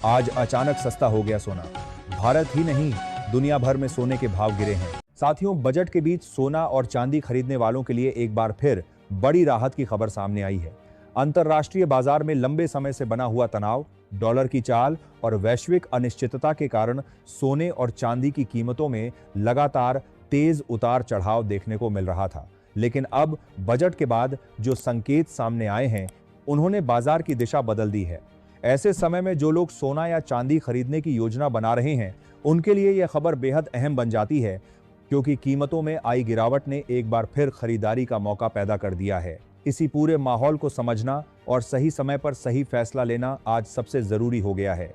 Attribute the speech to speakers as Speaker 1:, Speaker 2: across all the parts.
Speaker 1: आज अचानक सस्ता हो गया सोना। भारत ही नहीं, दुनिया भर में सोने के भाव गिरे हैं। साथियों, बजट के बीच सोना और चांदी खरीदने वालों के लिए एक बार फिर बड़ी राहत की खबर सामने आई है। अंतर्राष्ट्रीय बाजार में लंबे समय से बना हुआ तनाव, डॉलर की चाल और वैश्विक अनिश्चितता के कारण सोने और चांदी की कीमतों में लगातार तेज उतार चढ़ाव देखने को मिल रहा था। लेकिन अब बजट के बाद जो संकेत सामने आए हैं, उन्होंने बाजार की दिशा बदल दी है। ऐसे समय में जो लोग सोना या चांदी खरीदने की योजना बना रहे हैं, उनके लिए यह खबर बेहद अहम बन जाती है, क्योंकि कीमतों में आई गिरावट ने एक बार फिर खरीदारी का मौका पैदा कर दिया है। इसी पूरे माहौल को समझना और सही समय पर सही फैसला लेना आज सबसे जरूरी हो गया है।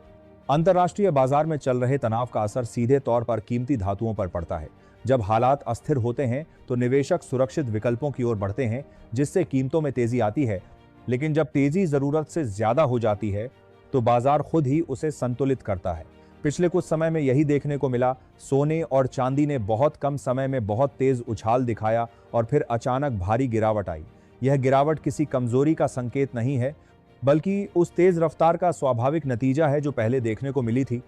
Speaker 1: अंतर्राष्ट्रीय बाजार में चल रहे तनाव का असर सीधे तौर पर कीमती धातुओं पर पड़ता है। जब हालात अस्थिर होते हैं तो निवेशक सुरक्षित विकल्पों की ओर बढ़ते हैं, जिससे कीमतों में तेजी आती है। लेकिन जब तेजी जरूरत से ज्यादा हो जाती है तो बाजार खुद ही उसे संतुलित करता है। पिछले कुछ समय में यही देखने को मिला। सोने और चांदी ने बहुत कम समय में बहुत तेज उछाल दिखाया और फिर अचानक भारी गिरावट आई। यह गिरावट किसी कमजोरी का संकेत नहीं है, बल्कि उस तेज रफ्तार का स्वाभाविक नतीजा है जो पहले देखने को मिली थी।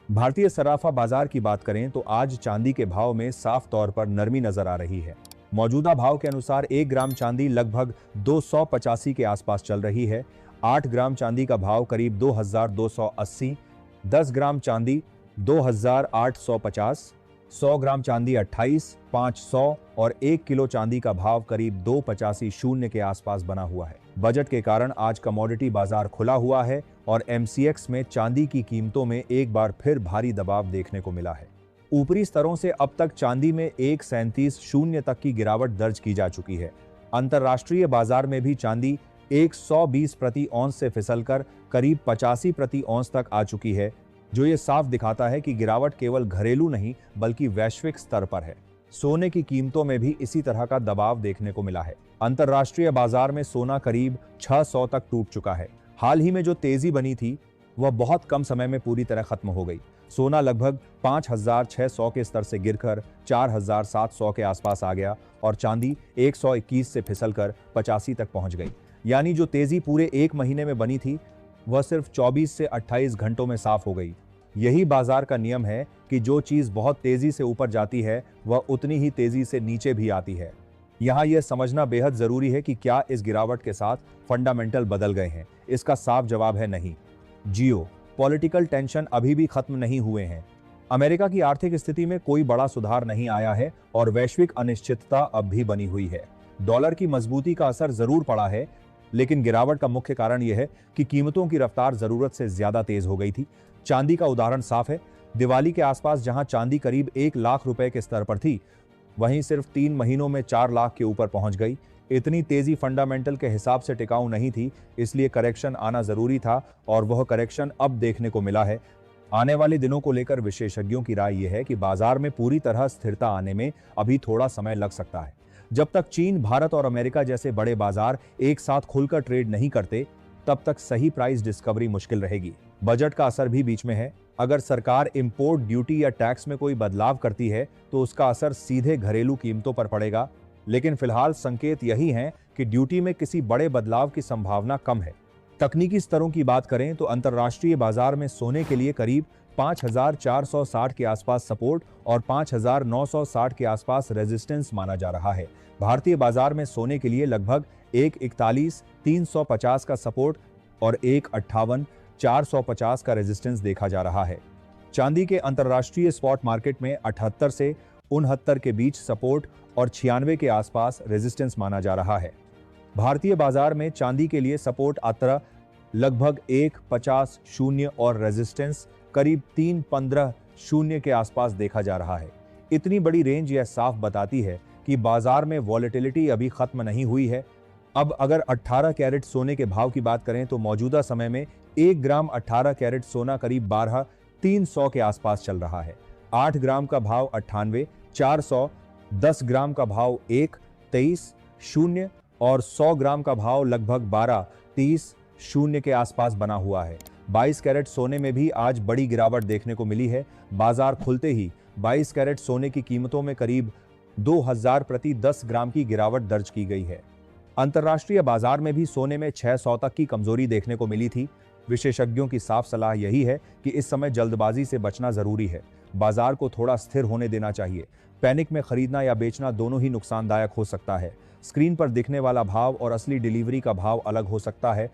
Speaker 1: भारतीय सराफा बाजार की बात करें तो आज चांदी के भाव में साफ तौर पर नरमी नजर आ रही है। मौजूदा भाव के अनुसार 1 ग्राम चांदी लगभग 285 के आसपास चल रही है। 8 ग्राम चांदी का भाव करीब 2280, 10 ग्राम चांदी 2850, 100 ग्राम चांदी 28,500 और 1 किलो चांदी का भाव करीब 285 के आसपास बना हुआ है। बजट के कारण आज कमोडिटी बाजार खुला हुआ है और MCX में चांदी की कीमतों में एक बार फिर भारी दबाव देखने को मिला है। ऊपरी स्तरों से अब तक चांदी में 1.37 तक की गिरावट दर्ज की जा चुकी है। अंतर्राष्ट्रीय बाजार में भी चांदी 120 प्रति औंस से फिसलकर करीब 85 प्रति औंस तक आ चुकी है, जो ये साफ दिखाता है कि गिरावट केवल घरेलू नहीं बल्कि वैश्विक स्तर पर है। सोने की कीमतों में भी इसी तरह का दबाव देखने को मिला है। अंतर्राष्ट्रीय बाजार में सोना करीब 600 तक टूट चुका है। हाल ही में जो तेजी बनी थी वह बहुत कम समय में पूरी तरह खत्म हो गई। सोना लगभग 5,600 के स्तर से गिरकर 4,700 के आसपास आ गया और चांदी 121 से फिसलकर 85 तक पहुंच गई। यानी जो तेजी पूरे एक महीने में बनी थी वह सिर्फ 24 से 28 घंटों में साफ हो गई। यही बाजार का नियम है कि जो चीज बहुत तेजी से ऊपर जाती है वह उतनी ही तेजी से नीचे भी आती है। यहाँ यह समझना बेहद जरूरी है कि क्या इस गिरावट के साथ फंडामेंटल बदल गए हैं। इसका साफ जवाब है नहीं। जियो पॉलिटिकल टेंशन अभी भी खत्म नहीं हुए हैं। अमेरिका की आर्थिक स्थिति में कोई बड़ा सुधार नहीं आया है और वैश्विक अनिश्चितता अब भी बनी हुई है। डॉलर की मजबूती का असर जरूर पड़ा है, लेकिन गिरावट का मुख्य कारण यह है कि कीमतों की रफ्तार जरूरत से ज्यादा तेज हो गई थी। चांदी का उदाहरण साफ है। दिवाली के आसपास जहां चांदी करीब 1 लाख रुपए के स्तर पर थी, वहीं सिर्फ 3 महीनों में 4 लाख के ऊपर पहुंच गई। इतनी तेजी फंडामेंटल के हिसाब से टिकाऊ नहीं थी, इसलिए करेक्शन आना जरूरी था और वह करेक्शन अब देखने को मिला है। आने वाले दिनों को लेकर विशेषज्ञों की राय यह है कि बाजार में पूरी तरह स्थिरता आने में अभी थोड़ा समय लग सकता है। जब तक चीन, भारत और अमेरिका जैसे बड़े बाजार एक साथ खुलकर ट्रेड नहीं करते, तब तक सही प्राइस डिस्कवरी मुश्किल रहेगी। बजट का असर भी बीच में है। अगर सरकार इंपोर्ट ड्यूटी या टैक्स में कोई बदलाव करती है तो उसका असर सीधे घरेलू कीमतों पर पड़ेगा, लेकिन फिलहाल संकेत यही हैं कि ड्यूटी में किसी बड़े बदलाव की संभावना कम है। तकनीकी स्तरों की बात करें तो अंतर्राष्ट्रीय बाजार में सोने के लिए करीब 5,460 के आसपास सपोर्ट और 5,960 के आसपास रेजिस्टेंस माना जा रहा है। भारतीय बाजार में सोने के लिए लगभग 1,41,350 का सपोर्ट और 1,58,450 का रेजिस्टेंस देखा जा रहा है। चांदी के अंतर्राष्ट्रीय स्पॉट मार्केट में 78 से 69 के बीच सपोर्ट और 96 के आसपास रेजिस्टेंस माना जा रहा है। भारतीय बाजार में चांदी के लिए सपोर्ट आंकड़ा लगभग 1,50 और रेजिस्टेंस करीब 3,15 के आसपास देखा जा रहा है। इतनी बड़ी रेंज यह साफ बताती है कि बाजार में वॉलेटिलिटी अभी खत्म नहीं हुई है। अब अगर 18 कैरेट सोने के भाव की बात करें तो मौजूदा समय में 1 ग्राम 18 कैरेट सोना करीब 12,300 के आसपास चल रहा है। 8 ग्राम का भाव 98,400, 10 ग्राम का भाव 1,23,0 और 100 ग्राम का भाव लगभग 12,30,0 के आसपास बना हुआ है। 22 कैरेट सोने में भी आज बड़ी गिरावट देखने को मिली है। बाजार खुलते ही 22 कैरेट सोने की कीमतों में करीब 2,000 प्रति 10 ग्राम की गिरावट दर्ज की गई है। अंतर्राष्ट्रीय बाजार में भी सोने में 600 तक की कमजोरी देखने को मिली थी। विशेषज्ञों की साफ सलाह यही है कि इस समय जल्दबाजी से बचना जरूरी है। बाजार को थोड़ा स्थिर होने देना चाहिए। पैनिक में खरीदना या बेचना दोनों ही नुकसानदायक हो सकता है। स्क्रीन पर दिखने वाला भाव और असली डिलीवरी का भाव अलग हो सकता है,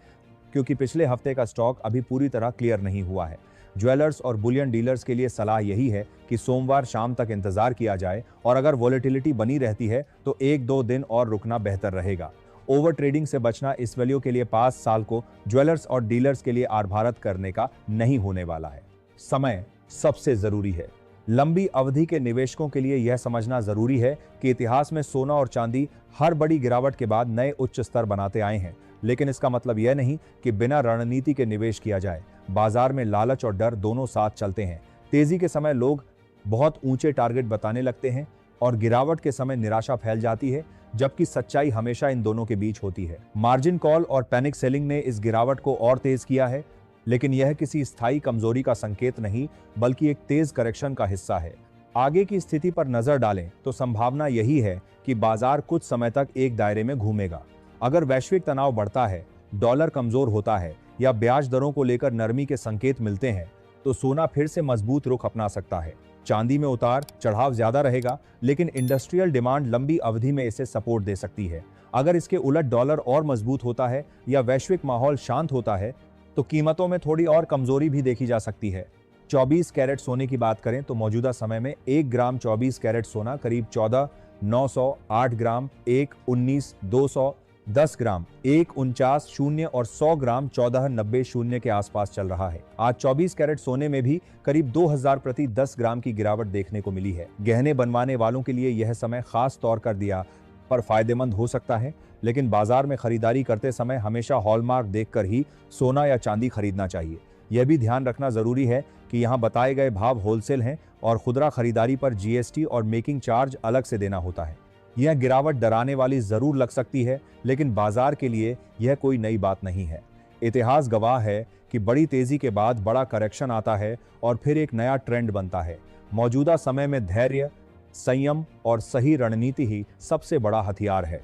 Speaker 1: क्योंकि पिछले हफ्ते का स्टॉक अभी पूरी तरह क्लियर नहीं हुआ है। ज्वेलर्स और बुलियन डीलर्स के लिए सलाह यही है कि सोमवार शाम तक इंतजार किया जाए और अगर वॉलेटिलिटी बनी रहती है तो 1-2 दिन और रुकना बेहतर रहेगा। ओवर ट्रेडिंग से बचना इस वैल्यू के लिए 5 साल को ज्वेलर्स और डीलर्स के लिए आर-भारत करने का नहीं होने वाला है। समय सबसे जरूरी है। लंबी अवधि के निवेशकों के लिए यह समझना जरूरी है कि इतिहास में सोना और चांदी हर बड़ी गिरावट के बाद नए उच्च स्तर बनाते आए हैं, लेकिन इसका मतलब यह नहीं कि बिना रणनीति के निवेश किया जाए। बाजार में लालच और डर दोनों साथ चलते हैं। तेजी के समय लोग बहुत ऊंचे टारगेट बताने लगते हैं और गिरावट के समय निराशा फैल जाती है, जबकि सच्चाई हमेशा इन दोनों के बीच होती है। मार्जिन कॉल और पैनिक सेलिंग ने इस गिरावट को और तेज किया है, लेकिन यह किसी स्थायी कमजोरी का संकेत नहीं, बल्कि एक तेज करेक्शन का हिस्सा है। आगे की स्थिति पर नजर डालें तो संभावना यही है कि बाजार कुछ समय तक एक दायरे में घूमेगा। अगर वैश्विक तनाव बढ़ता है, डॉलर कमजोर होता है या ब्याज दरों को लेकर नरमी के संकेत मिलते हैं, तो सोना फिर से मजबूत रुख अपना सकता है। चांदी में उतार चढ़ाव ज्यादा रहेगा, लेकिन इंडस्ट्रियल डिमांड लंबी अवधि में इसे सपोर्ट दे सकती है। अगर इसके उलट डॉलर और मजबूत होता है या वैश्विक माहौल शांत होता है, तो कीमतों में थोड़ी और कमजोरी भी देखी जा सकती है। 24 कैरेट सोने की बात करें तो मौजूदा समय में 1 ग्राम 24 कैरेट सोना करीब 14,900, 8 ग्राम 1,19,200, 10 ग्राम 1,49,000 और 100 ग्राम 14,90,000 के आसपास चल रहा है। आज 24 कैरेट सोने में भी करीब 2,000 प्रति 10 ग्राम की गिरावट देखने को मिली है। गहने बनवाने वालों के लिए यह समय खास तौर कर दिया पर फायदेमंद हो सकता है, लेकिन बाजार में खरीदारी करते समय हमेशा हॉलमार्क देखकर ही सोना या चांदी खरीदना चाहिए। यह भी ध्यान रखना जरूरी है कि यहाँ बताए गए भाव होलसेल हैं और खुदरा खरीदारी पर जीएसटी और मेकिंग चार्ज अलग से देना होता है। यह गिरावट डराने वाली जरूर लग सकती है, लेकिन बाजार के लिए यह कोई नई बात नहीं है। इतिहास गवाह है कि बड़ी तेजी के बाद बड़ा करेक्शन आता है और फिर एक नया ट्रेंड बनता है। मौजूदा समय में धैर्य, संयम और सही रणनीति ही सबसे बड़ा हथियार है।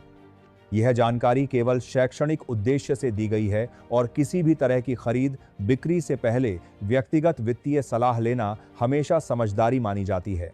Speaker 1: यह जानकारी केवल शैक्षणिक उद्देश्य से दी गई है और किसी भी तरह की खरीद बिक्री से पहले व्यक्तिगत वित्तीय सलाह लेना हमेशा समझदारी मानी जाती है।